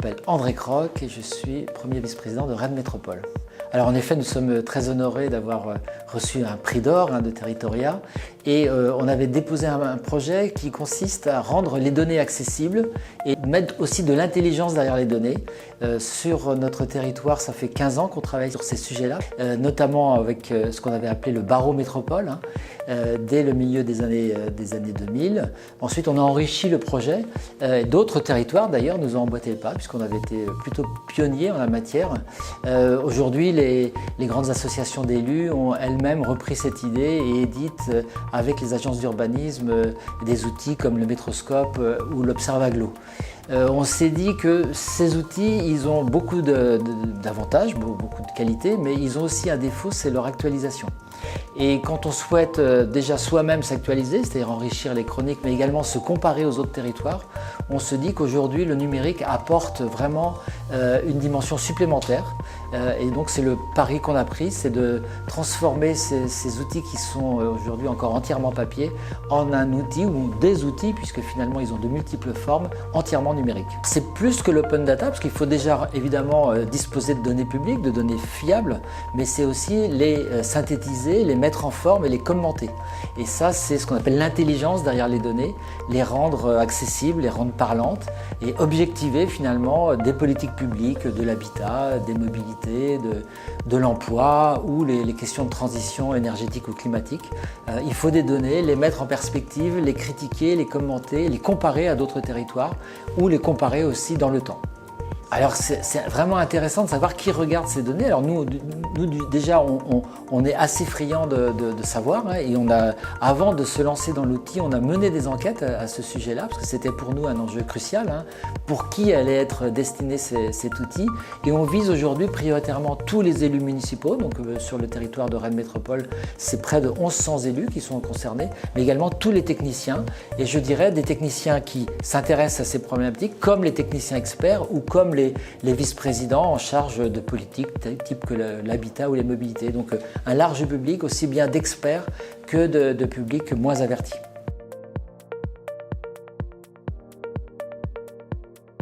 m'appelle André Croc et je suis premier vice-président de Rennes Métropole. Alors en effet, nous sommes très honorés d'avoir reçu un prix d'or de Territoria et on avait déposé un projet qui consiste à rendre les données accessibles et mettre aussi de l'intelligence derrière les données. Sur notre territoire, ça fait 15 ans qu'on travaille sur ces sujets-là, notamment avec ce qu'on avait appelé le barreau métropole, dès le milieu des années 2000. Ensuite, on a enrichi le projet. D'autres territoires, d'ailleurs, nous ont emboîté le pas, puisqu'on avait été plutôt pionniers en la matière. Aujourd'hui, les grandes associations d'élus ont elles-mêmes repris cette idée et éditent avec les agences d'urbanisme des outils comme le Métroscope ou l'Observaglo. On s'est dit que ces outils, ils ont beaucoup d'avantages, beaucoup de qualités, mais ils ont aussi un défaut, c'est leur actualisation. Et quand on souhaite déjà soi-même s'actualiser, c'est-à-dire enrichir les chroniques, mais également se comparer aux autres territoires, on se dit qu'aujourd'hui, le numérique apporte vraiment une dimension supplémentaire. Et donc, c'est le pari qu'on a pris, c'est de transformer ces outils qui sont aujourd'hui encore entièrement papier en un outil ou des outils, puisque finalement, ils ont de multiples formes, entièrement numériques. C'est plus que l'open data, parce qu'il faut déjà évidemment disposer de données publiques, de données fiables, mais c'est aussi les synthétiser, les mettre en forme et les commenter. Et ça, c'est ce qu'on appelle l'intelligence derrière les données, les rendre accessibles, les rendre parlantes et objectiver finalement des politiques publiques, de l'habitat, des mobilités, de l'emploi ou les questions de transition énergétique ou climatique. Il faut des données, les mettre en perspective, les critiquer, les commenter, les comparer à d'autres territoires ou les comparer aussi dans le temps. Alors c'est vraiment intéressant de savoir qui regarde ces données. Alors nous déjà on est assez friands de savoir et avant de se lancer dans l'outil, on a mené des enquêtes à ce sujet-là parce que c'était pour nous un enjeu crucial pour qui allait être destiné cet outil. Et on vise aujourd'hui prioritairement tous les élus municipaux. Donc sur le territoire de Rennes Métropole, c'est près de 1100 élus qui sont concernés, mais également tous les techniciens. Et je dirais des techniciens qui s'intéressent à ces problématiques, comme les techniciens experts ou comme les vice-présidents en charge de politiques type que l'habitat ou les mobilités. Donc un large public aussi bien d'experts que de publics moins avertis.